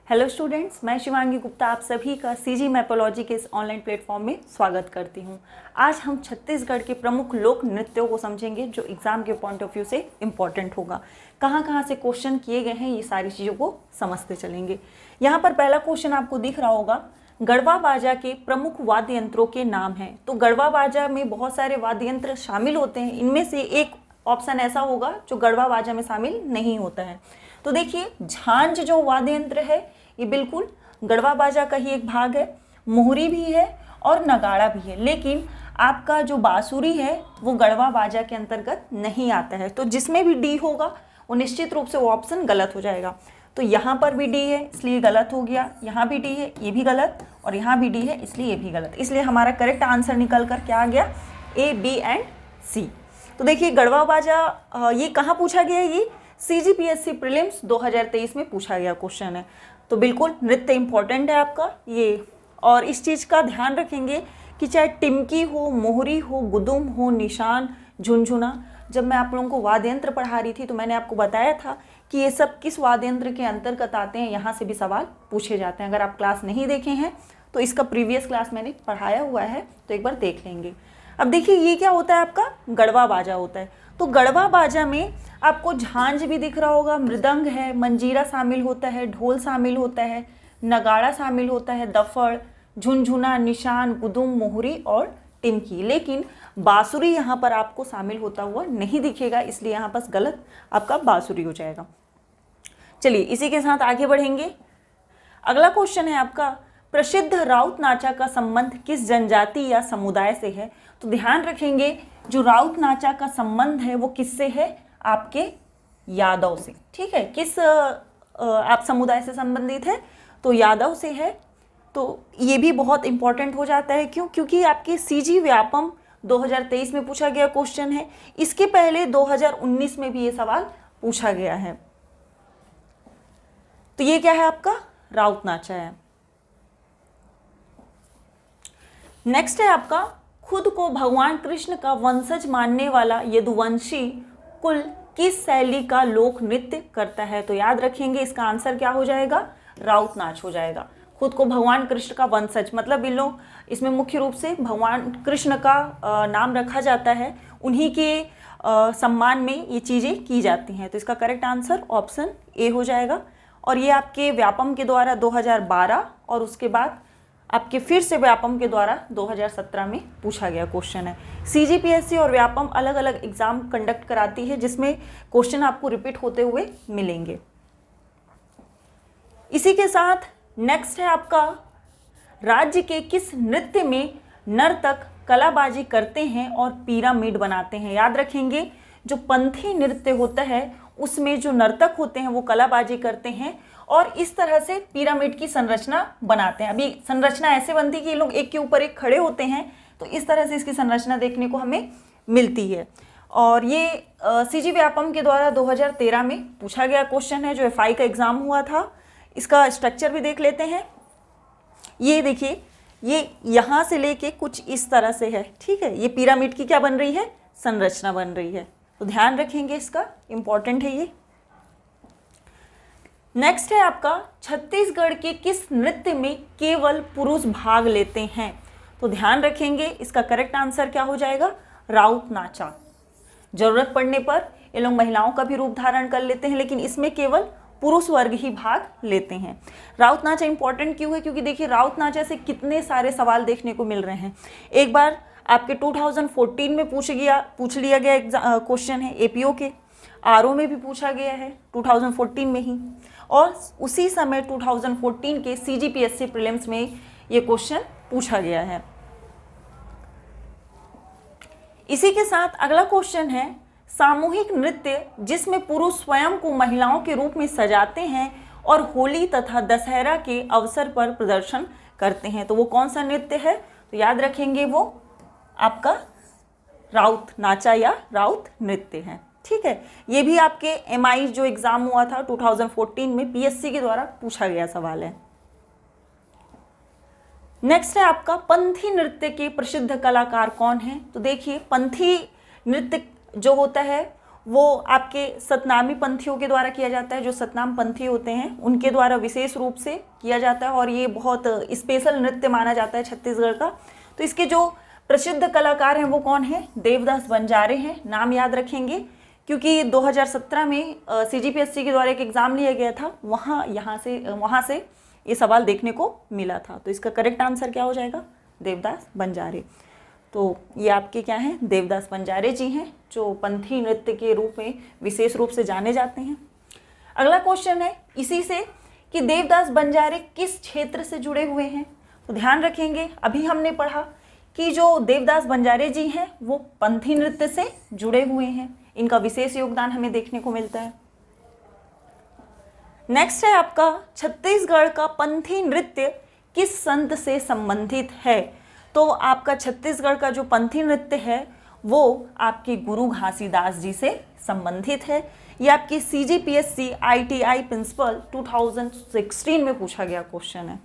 Hello students, मैं शिवांगी गुप्ता आप सभी का सीजी मैपोलॉजी के इस ऑनलाइन प्लेटफॉर्म में स्वागत करती हूं। आज हम छत्तीसगढ़ के प्रमुख लोक नृत्यों को समझेंगे जो एग्जाम के पॉइंट ऑफ व्यू से इम्पॉर्टेंट होगा। कहां से क्वेश्चन किए गए हैं ये सारी चीज़ों को समझते चलेंगे। यहाँ पर पहला क्वेश्चन आपको दिख रहा होगा, गढ़वा बाजा के प्रमुख वाद्य यंत्रों के नाम हैं। तो गढ़वा बाजा में बहुत सारे वाद्य यंत्र शामिल होते हैं, इनमें से एक ऑप्शन ऐसा होगा जो गढ़वा बाजा में शामिल नहीं होता है। तो देखिए, झांझ जो वाद्य यंत्र है ये बिल्कुल गढ़वा बाजा का ही एक भाग है, मोहरी भी है और नगाड़ा भी है, लेकिन आपका जो बांसुरी है वो गढ़वा बाजा के अंतर्गत नहीं आता है। तो जिसमें भी डी होगा वो निश्चित रूप से वो ऑप्शन गलत हो जाएगा। तो यहाँ पर भी डी है इसलिए गलत हो गया, यहाँ भी डी है ये भी गलत, और यहाँ भी डी है इसलिए ये भी गलत। इसलिए हमारा करेक्ट आंसर निकल कर क्या आ गया, ए, बी एंड सी। तो देखिए, गढ़वा बाजा ये कहाँ पूछा गया है, ये CGPSC प्रीलिम्स 2023 में पूछा गया क्वेश्चन है। तो बिल्कुल नृत्य इंपॉर्टेंट है आपका ये, और इस चीज़ का ध्यान रखेंगे कि चाहे टिमकी हो, मोहरी हो, गुदुम हो, निशान, झुनझुना। जब मैं आप लोगों को वाद्य यंत्र पढ़ा रही थी तो मैंने आपको बताया था कि ये सब किस वाद्य यंत्र के अंतर्गत आते हैं, यहाँ से भी सवाल पूछे जाते हैं। अगर आप क्लास नहीं देखे हैं तो इसका प्रीवियस क्लास मैंने पढ़ाया हुआ है, तो एक बार देख लेंगे। अब देखिए, ये क्या होता है, आपका गढ़वा बाजा होता है। तो गढ़वा बाजा में आपको झांझ भी दिख रहा होगा, मृदंग है, मंजीरा शामिल होता है, ढोल शामिल होता है, नगाड़ा शामिल होता है, दफड़, झुनझुना, निशान, गुदुम, मोहरी और टिमकी। लेकिन बांसुरी यहाँ पर आपको शामिल होता हुआ नहीं दिखेगा, इसलिए यहाँ पर गलत आपका बांसुरी हो जाएगा। चलिए इसी के साथ आगे बढ़ेंगे। अगला क्वेश्चन है आपका, प्रसिद्ध राउत नाचा का संबंध किस जनजाति या समुदाय से है। तो ध्यान रखेंगे, जो राउत नाचा का संबंध है वो किससे है, आपके यादव से। ठीक है, किस आप समुदाय से संबंधित है, तो यादव से है। तो ये भी बहुत इंपॉर्टेंट हो जाता है, क्यों, क्योंकि आपके CG व्यापम 2023 में पूछा गया क्वेश्चन है। इसके पहले 2019 में भी ये सवाल पूछा गया है। तो ये क्या है, आपका राउत नाचा है। नेक्स्ट है आपका, खुद को भगवान कृष्ण का वंशज मानने वाला यदुवंशी कुल किस शैली का लोक नृत्य करता है। तो याद रखेंगे इसका आंसर क्या हो जाएगा, राउत नाच हो जाएगा। खुद को भगवान कृष्ण का वंशज मतलब इन लोग, इसमें मुख्य रूप से भगवान कृष्ण का नाम रखा जाता है, उन्हीं के सम्मान में ये चीज़ें की जाती हैं। तो इसका करेक्ट आंसर ऑप्शन ए हो जाएगा। और ये आपके व्यापम के द्वारा 2012 और उसके बाद आपके फिर से व्यापम के द्वारा 2017 में पूछा गया क्वेश्चन है। CGPSC और व्यापम अलग अलग एग्जाम कंडक्ट कराती है, जिसमें क्वेश्चन आपको रिपीट होते हुए मिलेंगे। इसी के साथ नेक्स्ट है आपका, राज्य के किस नृत्य में नर्तक कलाबाजी करते हैं और पिरामिड बनाते हैं। याद रखेंगे, जो पंथी नृत्य होता है उसमें जो नर्तक होते हैं वो कलाबाजी करते हैं और इस तरह से पिरामिड की संरचना बनाते हैं। अभी संरचना ऐसे बनती है कि ये लोग एक के ऊपर एक खड़े होते हैं, तो इस तरह से इसकी संरचना देखने को हमें मिलती है। और ये CG व्यापम के द्वारा 2013 में पूछा गया क्वेश्चन है, जो FI का एग्जाम हुआ था। इसका स्ट्रक्चर भी देख लेते हैं। ये देखिए, ये यहाँ से लेके कुछ इस तरह से है। ठीक है, ये पिरामिड की क्या बन रही है, संरचना बन रही है। तो ध्यान रखेंगे, इसका इंपॉर्टेंट है ये। नेक्स्ट है आपका, छत्तीसगढ़ के किस नृत्य में केवल पुरुष भाग लेते हैं। तो ध्यान रखेंगे, इसका करेक्ट आंसर क्या हो जाएगा, राउत नाचा। जरूरत पड़ने पर ये लोग महिलाओं का भी रूप धारण कर लेते हैं, लेकिन इसमें केवल पुरुष वर्ग ही भाग लेते हैं। राउत नाचा इंपॉर्टेंट क्यों है, क्योंकि देखिए राउत नाचा से कितने सारे सवाल देखने को मिल रहे हैं। एक बार आपके 2014 में पूछ लिया गया क्वेश्चन है, APO के RO में भी पूछा गया है 2014 में ही, और उसी समय 2014 के CGPSC प्रीलिम्स में ये क्वेश्चन पूछा गया है। इसी के साथ अगला क्वेश्चन है, सामूहिक नृत्य जिसमें पुरुष स्वयं को महिलाओं के रूप में सजाते हैं और होली तथा दशहरा के अवसर पर प्रदर्शन करते हैं, तो वो कौन सा नृत्य है। तो याद रखेंगे, वो आपका राउत नाचा या राउत नृत्य है। ठीक है, ये भी आपके MI जो एग्जाम हुआ था 2014 में PSC के द्वारा पूछा गया सवाल है। नेक्स्ट है आपका, पंथी नृत्य के प्रसिद्ध कलाकार कौन हैं। तो देखिए, पंथी नृत्य जो होता है वो आपके सतनामी पंथियों के द्वारा किया जाता है। जो सतनाम पंथी होते हैं उनके द्वारा विशेष रूप से किया जाता है और ये बहुत स्पेशल नृत्य माना जाता है छत्तीसगढ़ का। तो इसके जो प्रसिद्ध कलाकार हैं वो कौन है? देवदास बंजारे हैं। नाम याद रखेंगे क्योंकि 2017 में CGPSC के द्वारा एक एग्ज़ाम लिया गया था, वहाँ से ये सवाल देखने को मिला था। तो इसका करेक्ट आंसर क्या हो जाएगा? देवदास बंजारे। तो ये आपके क्या हैं? देवदास बंजारे जी हैं, जो पंथी नृत्य के रूप में विशेष रूप से जाने जाते हैं। अगला क्वेश्चन है इसी से कि देवदास बंजारे किस क्षेत्र से जुड़े हुए हैं। तो ध्यान रखेंगे, अभी हमने पढ़ा कि जो देवदास बंजारे जी हैं वो पंथी नृत्य से जुड़े हुए हैं, इनका विशेष योगदान हमें देखने को मिलता है। नेक्स्ट है आपका छत्तीसगढ़ का पंथी नृत्य किस संत से संबंधित है। तो आपका छत्तीसगढ़ का जो पंथी नृत्य है वो आपके गुरु घासीदास जी से संबंधित है। ये आपकी CGPSC ITI प्रिंसिपल 2016 में पूछा गया क्वेश्चन है।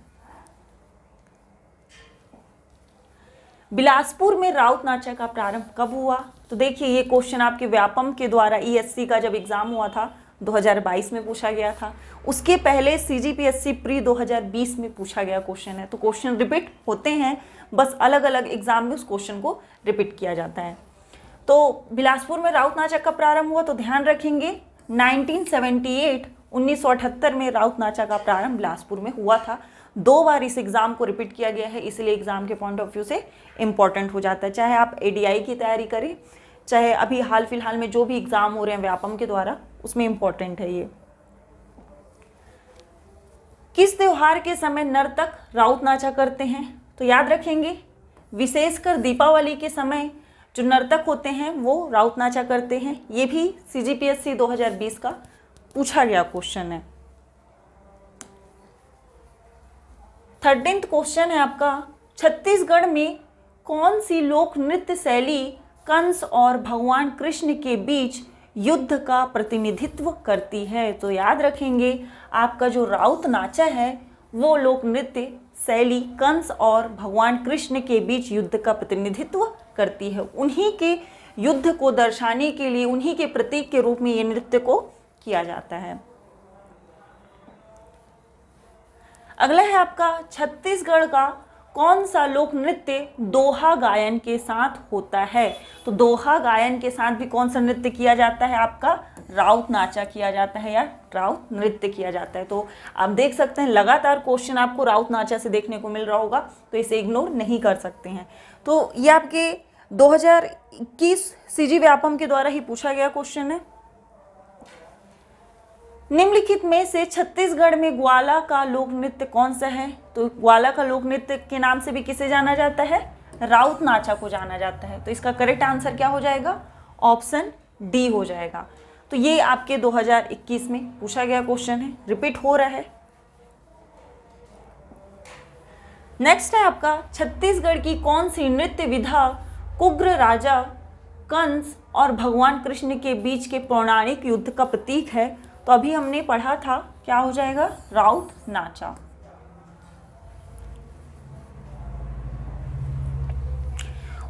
बिलासपुर में राउत नाचा का प्रारंभ कब हुआ। तो देखिए ये क्वेश्चन आपके व्यापम के द्वारा ESC का जब एग्जाम हुआ था 2022 में पूछा गया था। उसके पहले CGPSC प्री 2020 में पूछा गया क्वेश्चन है। तो क्वेश्चन रिपीट होते हैं, बस अलग अलग एग्जाम में उस क्वेश्चन को रिपीट किया जाता है। तो बिलासपुर में राउत नाचा का प्रारंभ हुआ, तो ध्यान रखेंगे 1978 में राउत नाचा का प्रारंभ बिलासपुर में हुआ था। 2 बार इस एग्जाम को रिपीट किया गया है, इसलिए एग्जाम के पॉइंट ऑफ व्यू से इंपॉर्टेंट हो जाता है। चाहे आप ADI की तैयारी करें, चाहे अभी हाल फिलहाल में जो भी एग्जाम हो रहे हैं व्यापम के द्वारा, उसमें इंपॉर्टेंट है ये। किस त्योहार के समय नर्तक राउत नाचा करते हैं। तो याद रखेंगे विशेषकर दीपावली के समय जो नर्तक होते हैं वो राउत नाचा करते हैं। ये भी CGPSC 2020 का पूछा गया क्वेश्चन है। 13th क्वेश्चन है आपका, छत्तीसगढ़ में कौन सी लोक नृत्य शैली कंस और भगवान कृष्ण के बीच युद्ध का प्रतिनिधित्व करती है। तो याद रखेंगे आपका जो राउत नाचा है वो लोक नृत्य शैली कंस और भगवान कृष्ण के बीच युद्ध का प्रतिनिधित्व करती है। उन्हीं के युद्ध को दर्शाने के लिए, उन्हीं के प्रतीक के रूप में ये नृत्य को किया जाता है। अगला है आपका छत्तीसगढ़ का कौन सा लोक नृत्य दोहा गायन के साथ होता है। तो दोहा गायन के साथ भी कौन सा नृत्य किया जाता है? आपका राउत नाचा किया जाता है या राउत नृत्य किया जाता है। तो आप देख सकते हैं लगातार क्वेश्चन आपको राउत नाचा से देखने को मिल रहा होगा, तो इसे इग्नोर नहीं कर सकते हैं। तो ये आपके 2021 CG व्यापम के द्वारा ही पूछा गया क्वेश्चन है। निम्नलिखित में से छत्तीसगढ़ में ग्वाला का लोक नृत्य कौन सा है। तो ग्वाला का लोक नृत्य के नाम से भी किसे जाना जाता है? राउत नाचा को जाना जाता है। तो इसका करेक्ट आंसर क्या हो जाएगा? ऑप्शन डी हो जाएगा। तो ये आपके 2021 में पूछा गया क्वेश्चन है, रिपीट हो रहा है। नेक्स्ट है आपका छत्तीसगढ़ की कौन सी नृत्य विधा कुग्र राजा कंस और भगवान कृष्ण के बीच के पौराणिक युद्ध का प्रतीक है। तो अभी हमने पढ़ा था, क्या हो जाएगा? राउत नाचा।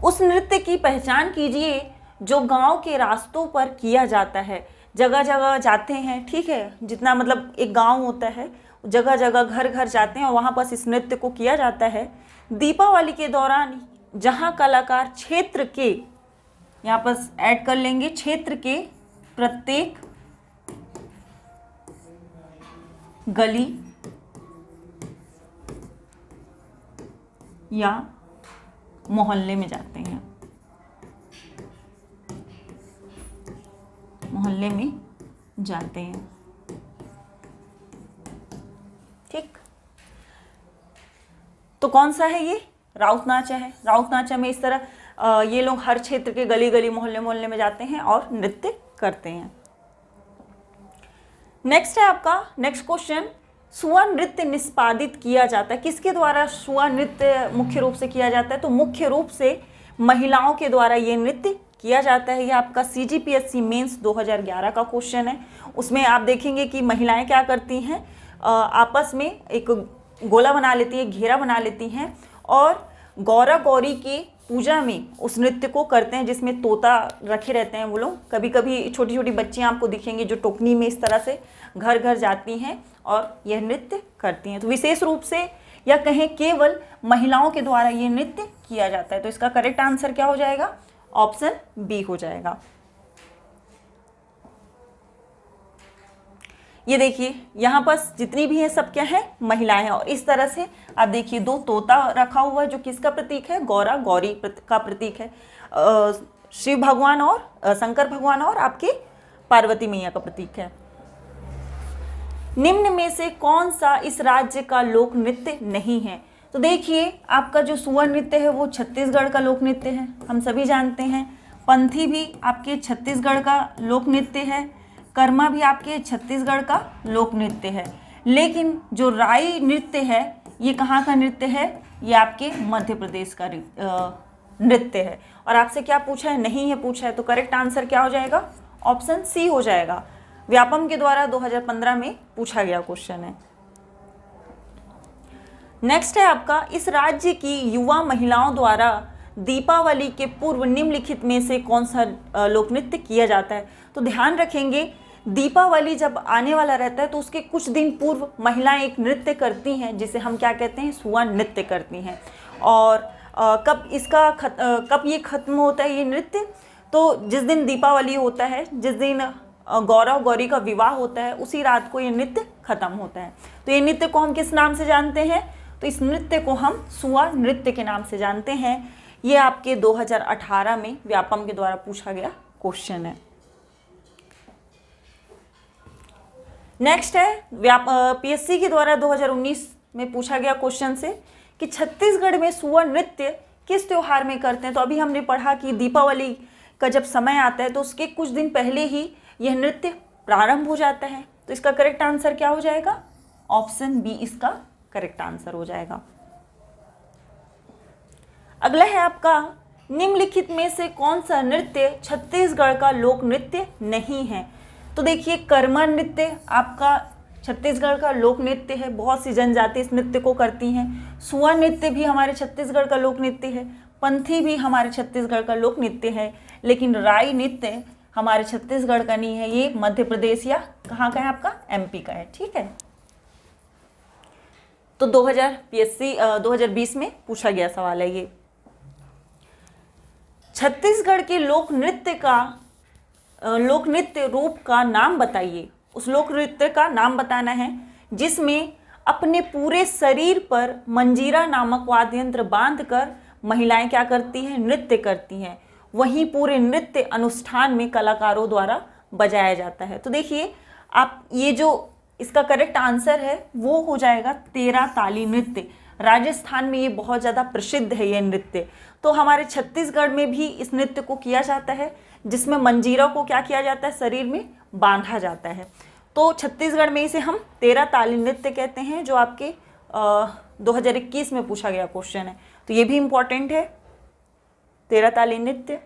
उस नृत्य की पहचान कीजिए जो गांव के रास्तों पर किया जाता है। जगह जगह जाते हैं, ठीक है, जितना मतलब एक गांव होता है, जगह जगह घर घर जाते हैं और वहां पर इस नृत्य को किया जाता है। दीपावली के दौरान जहां कलाकार क्षेत्र के, यहाँ पर ऐड कर लेंगे, क्षेत्र के प्रत्येक गली या मोहल्ले में जाते हैं, मोहल्ले में जाते हैं, ठीक। तो कौन सा है ये? राउत नाचा है। राउत नाचा में इस तरह ये लोग हर क्षेत्र के गली गली मोहल्ले मोहल्ले में जाते हैं और नृत्य करते हैं। नेक्स्ट है आपका नेक्स्ट क्वेश्चन, सुआ नृत्य निष्पादित किया जाता है। किसके द्वारा सुआ नृत्य मुख्य रूप से किया जाता है? तो मुख्य रूप से महिलाओं के द्वारा ये नृत्य किया जाता है। ये आपका CGPSC मेंस 2011 का क्वेश्चन है। उसमें आप देखेंगे कि महिलाएं क्या करती हैं, आपस में एक गोला बना लेती है, घेरा बना लेती हैं और गौरा गौरी के पूजा में उस नृत्य को करते हैं जिसमें तोता रखे रहते हैं वो लोग। कभी कभी छोटी छोटी बच्चियाँ आपको दिखेंगी जो टोकनी में इस तरह से घर घर जाती हैं और यह नृत्य करती हैं। तो विशेष रूप से या कहें केवल महिलाओं के द्वारा ये नृत्य किया जाता है। तो इसका करेक्ट आंसर क्या हो जाएगा? ऑप्शन बी हो जाएगा। ये देखिए यहाँ पर जितनी भी है सब क्या है? महिलाएं हैं। और इस तरह से आप देखिए दो तोता रखा हुआ है जो किसका प्रतीक है? गौरा गौरी का प्रतीक है। शिव भगवान और शंकर भगवान और आपके पार्वती मैया का प्रतीक है। निम्न में से कौन सा इस राज्य का लोक नृत्य नहीं है? तो देखिए आपका जो सुआ नृत्य है वो छत्तीसगढ़ का लोक नृत्य है, हम सभी जानते हैं। पंथी भी आपके छत्तीसगढ़ का लोक नृत्य है। कर्मा भी आपके छत्तीसगढ़ का लोक नृत्य है। लेकिन जो राई नृत्य है ये कहाँ का नृत्य है? ये आपके मध्य प्रदेश का नृत्य है। और आपसे क्या पूछा है? नहीं है पूछा है। तो करेक्ट आंसर क्या हो जाएगा? ऑप्शन सी हो जाएगा। व्यापम के द्वारा 2015 में पूछा गया क्वेश्चन है। नेक्स्ट है आपका, इस राज्य की युवा महिलाओं द्वारा दीपावली के पूर्व निम्नलिखित में से कौन सा लोक नृत्य किया जाता है? तो ध्यान रखेंगे दीपावली जब आने वाला रहता है तो उसके कुछ दिन पूर्व महिलाएं एक नृत्य करती हैं जिसे हम क्या कहते हैं? सुआ नृत्य करती हैं। और कब ये खत्म होता है ये नृत्य? तो जिस दिन दीपावली होता है, जिस दिन गौरा गौरी का विवाह होता है, उसी रात को ये नृत्य खत्म होता है। तो ये नृत्य को हम किस नाम से जानते हैं? तो इस नृत्य को हम सुआ नृत्य के नाम से जानते हैं। ये आपके 2018 में व्यापम के द्वारा पूछा गया क्वेश्चन है। नेक्स्ट है पीएससी के द्वारा 2019 में पूछा गया क्वेश्चन से कि छत्तीसगढ़ में सुआ नृत्य किस त्योहार में करते हैं? तो अभी हमने पढ़ा कि दीपावली का जब समय आता है तो उसके कुछ दिन पहले ही यह नृत्य प्रारंभ हो जाता है। तो इसका करेक्ट आंसर क्या हो जाएगा? ऑप्शन बी इसका करेक्ट आंसर हो जाएगा। अगला है आपका, निम्नलिखित में से कौन सा नृत्य छत्तीसगढ़ का लोक नृत्य नहीं है? तो देखिए कर्मा नृत्य आपका छत्तीसगढ़ का लोक नृत्य है। बहुत सी जनजाति इस नृत्य को करती हैं। सुआ नृत्य भी हमारे छत्तीसगढ़ का लोक नृत्य है। पंथी भी हमारे छत्तीसगढ़ का लोक नृत्य है। लेकिन राई नृत्य हमारे छत्तीसगढ़ का नहीं है, ये मध्य प्रदेश या कहाँ का है? आपका एमपी का है। ठीक है, तो 2020 में पूछा गया सवाल है ये। छत्तीसगढ़ के लोक नृत्य रूप का नाम बताइए। उस लोक नृत्य का नाम बताना है जिसमें अपने पूरे शरीर पर मंजीरा नामक वाद्य यंत्र बांधकर महिलाएं क्या करती हैं? नृत्य करती हैं। वहीं पूरे नृत्य अनुष्ठान में कलाकारों द्वारा बजाया जाता है। तो देखिए आप ये जो इसका करेक्ट आंसर है वो हो जाएगा तेरा ताली नृत्य। राजस्थान में ये बहुत ज़्यादा प्रसिद्ध है ये नृत्य। तो हमारे छत्तीसगढ़ में भी इस नृत्य को किया जाता है जिसमें मंजीरा को क्या किया जाता है? शरीर में बांधा जाता है। तो छत्तीसगढ़ में इसे हम तेरा ताली नृत्य कहते हैं, जो आपके 2021 में पूछा गया क्वेश्चन है। तो ये भी इम्पॉर्टेंट है, तेरा ताली नृत्य।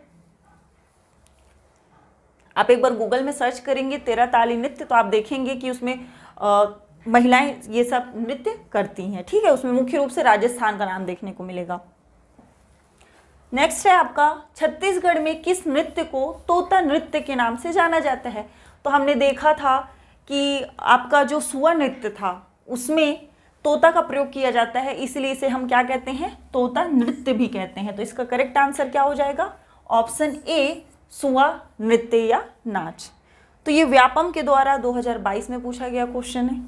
आप एक बार गूगल में सर्च करेंगे तेरा ताली नृत्य तो आप देखेंगे कि उसमें महिलाएं ये सब नृत्य करती हैं। ठीक है, उसमें मुख्य रूप से राजस्थान का नाम देखने को मिलेगा। नेक्स्ट है आपका, छत्तीसगढ़ में किस नृत्य को तोता नृत्य के नाम से जाना जाता है? तो हमने देखा था कि आपका जो सुआ नृत्य था उसमें तोता का प्रयोग किया जाता है, इसलिए इसे हम क्या कहते हैं? तोता नृत्य भी कहते हैं। तो इसका करेक्ट आंसर क्या हो जाएगा? ऑप्शन ए सुआ नृत्य या नाच। तो ये व्यापम के द्वारा 2022 में पूछा गया क्वेश्चन है।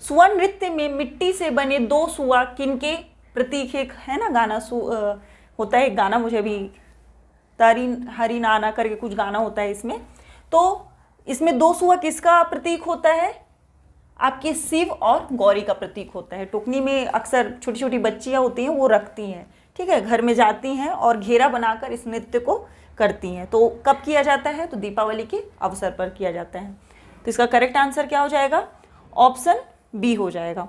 सुआ नृत्य में मिट्टी से बने दो सुआ किनके प्रतीक? एक है ना गाना होता है, एक गाना मुझे भी तारी हरी नाना करके कुछ गाना होता है इसमें। तो इसमें दो सुआ किसका प्रतीक होता है? आपके शिव और गौरी का प्रतीक होता है। टोकनी में अक्सर छोटी छोटी बच्चियां होती हैं वो रखती हैं। ठीक है, घर में जाती हैं और घेरा बनाकर इस नृत्य को करती हैं। तो कब किया जाता है? तो दीपावली के अवसर पर किया जाता है। तो इसका करेक्ट आंसर क्या हो जाएगा? ऑप्शन बी हो जाएगा,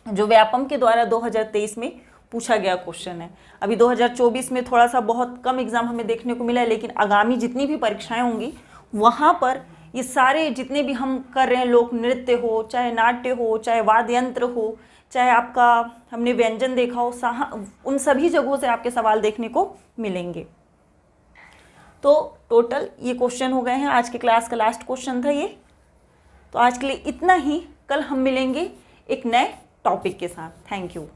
जो व्यापम के द्वारा 2023 में पूछा गया क्वेश्चन है। अभी 2024 में थोड़ा सा बहुत कम एग्जाम हमें देखने को मिला है, लेकिन आगामी जितनी भी परीक्षाएं होंगी वहाँ पर ये सारे जितने भी हम कर रहे हैं, लोक नृत्य हो, चाहे नाट्य हो, चाहे वाद्य यंत्र हो, चाहे आपका हमने व्यंजन देखा हो, उन सभी जगहों से आपके सवाल देखने को मिलेंगे। तो टोटल ये क्वेश्चन हो गए हैं, आज के क्लास का लास्ट क्वेश्चन था ये। तो आज के लिए इतना ही, कल हम मिलेंगे एक नए टॉपिक के साथ। Thank you.